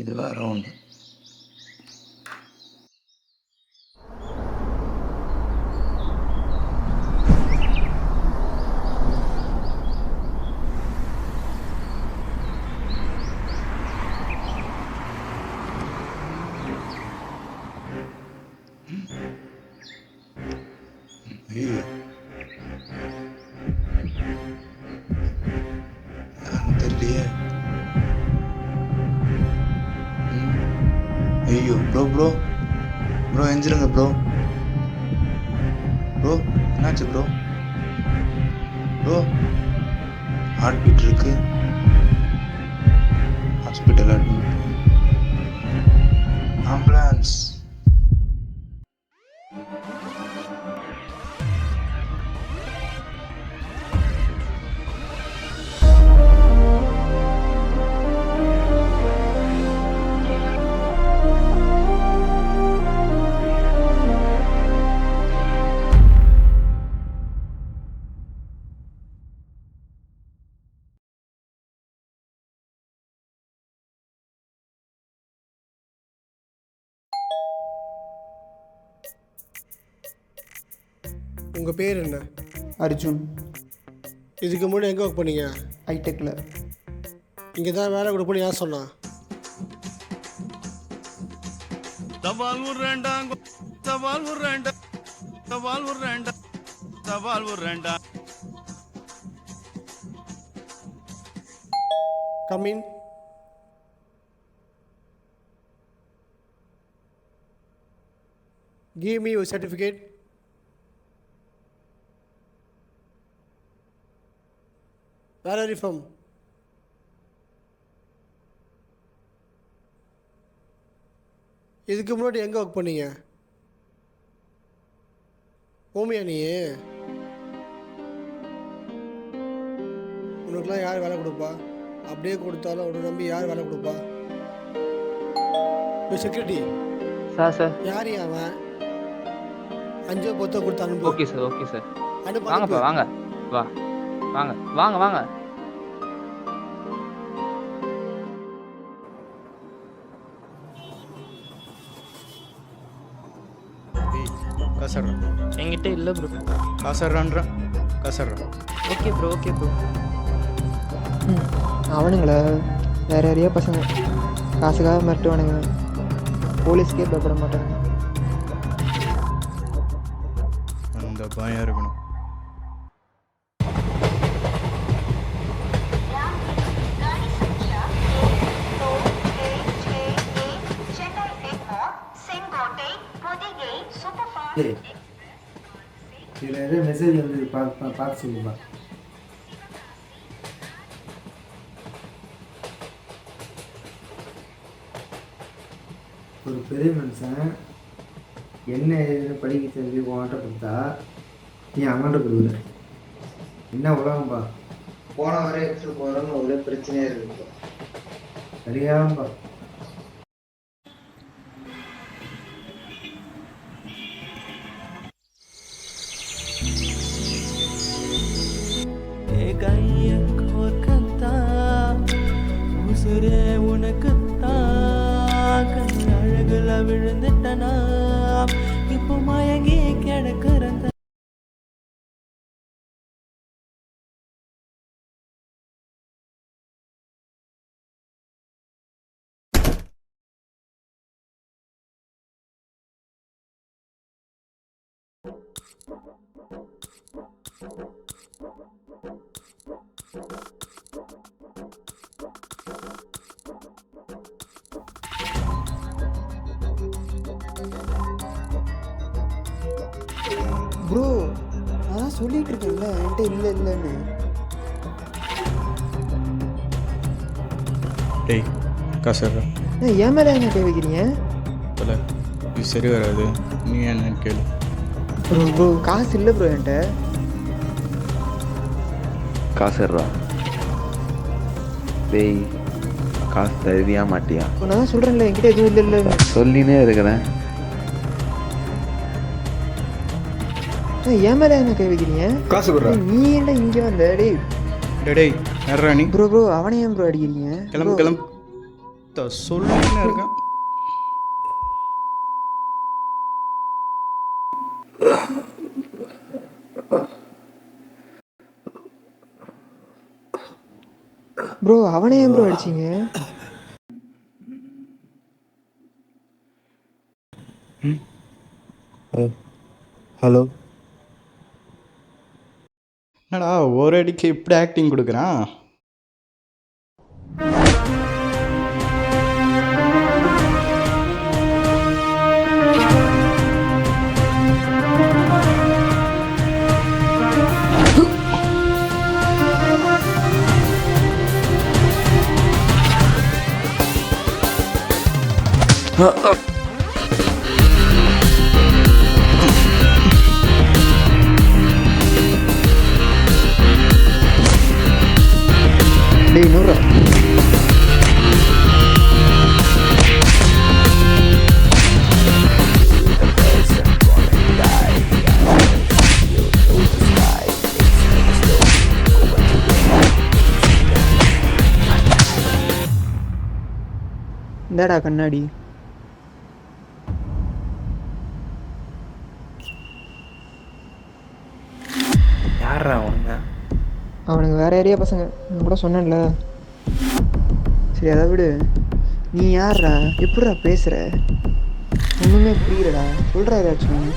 இது வேற ஒன்று. ஐயோ, யாருன்னு தெரியலையே. ஐயோ ப்ரோ ப்ரோ ப்ரோ எஞ்சிருங்க ப்ரோ. ப்ரோ என்னாச்சு ப்ரோ? ப்ரோ ஹார்ட் பீட் இருக்கு. Hospital admit. ஆம்புலன்ஸ். உங்கள் பேர் என்ன? அர்ஜுன். இதுக்கு முன்னாடி எங்கே ஒர்க் பண்ணீங்க? ஐடெக்கில். இங்கே தான் வேலை கொடுப்போன்னு யார் சொன்னா? சவால் உருண்டாங்க, சவால் உருண்டா, சவால் உருண்டா, சவால் உருண்டா. Come in. Give me your certificate. Where are you from? இதுக்கு முன்னாடி எங்கே ஒர்க் பண்ணீங்க? ஓமியா நீ? உனக்குலாம் யார் வேலை கொடுப்பா? அப்படியே கொடுத்தாலும் உன்னை நம்பி யார் வேலை கொடுப்பா? செக்யூரிட்டி சார் யார் அவன்? 5 10 கொடுத்து அனுப்பு. Okay sir, okay sir. அனுப்பு. வாங்கப்பா, வாங்க வா, வாங்க வாங்க வாங்க. காசர்றா. என்கிட்ட இல்லை ப்ரோ. காசர்றான்றா காசர்றா. Okay bro, okay bro. அவனுங்களா வேற யாரையா பசங்க காசுக்காக மிரட்டுவானுங்க. போலீஸ்க்கே பயப்பட மாட்டாங்க. அந்த பயம் இருக்கணும். இதில் எதோ மெசேஜ் வந்து பார்க்க சொல்லுப்பா. ஒரு பெரிய மனுஷன் என்ன ஏதுன்னு படிக்க தெரிஞ்சு உன்கிட்ட கொடுத்தா நீ அவன்கிட்ட கொடுக்குற. என்ன உலகம்பா? போன வரை எடுத்துகிட்டு போகிறோன்னு ஒரே பிரச்சனையாக இருக்குப்பா. சரியாகப்பா. உனக்குத்தான் அழகுல விழுந்துட்டனா இப்போ மயங்கி கிடக்குறந்த. ப்ரோ அதான் சொல்லிட்டு இருக்கேன்ல என்கிட்ட இல்லை இல்லைன்னு. டேய் காசர்றா. ஏன் மேலே என்ன கை வைக்கிறீங்க? இல்லை இது சரி வராது. நீ என்னன்னு கேளு. ப்ரோ காசு இல்லை ப்ரோ என்கிட்ட. காசுறா. டேய் காசு தருவியா மாட்டியா? நான் தான் சொல்கிறேன்ல என்கிட்ட எதுவும் இல்லை இல்லைன்னு. சொல்லினே இருக்கிறேன். ஏன் மேலே என்ன கை வைக்கிறீங்க? காசு கொடுறா. நீ என்ன இங்கே வந்த? டேய் டேய் யாரா நீ? ப்ரோ அவனை ஏன் ப்ரோ அடிக்கிறீங்க? கிளம்பு கிளம்பு. சொல்லின்னு இருக்கேன். ப்ரோ அவனே ஏன் ப்ரோ அடிச்சிங்க? ஹலோ என்னடா ஒரு அடிக்கு இப்படி ஆக்டிங் கொடுக்குறான்? டேய் நூறுரூவா. இந்தாடா கண்ணாடி. யாரா அவனுங்க? அவனுங்க வேற ஏரியா பசங்க, நான் கூட சொன்னேன்ல. சரி அதை விடு. நீ யார்ரா? எப்படிடா பேசுகிற? ஒன்றுமே புரியலடா, சொல்கிறா ஏதாச்சும்.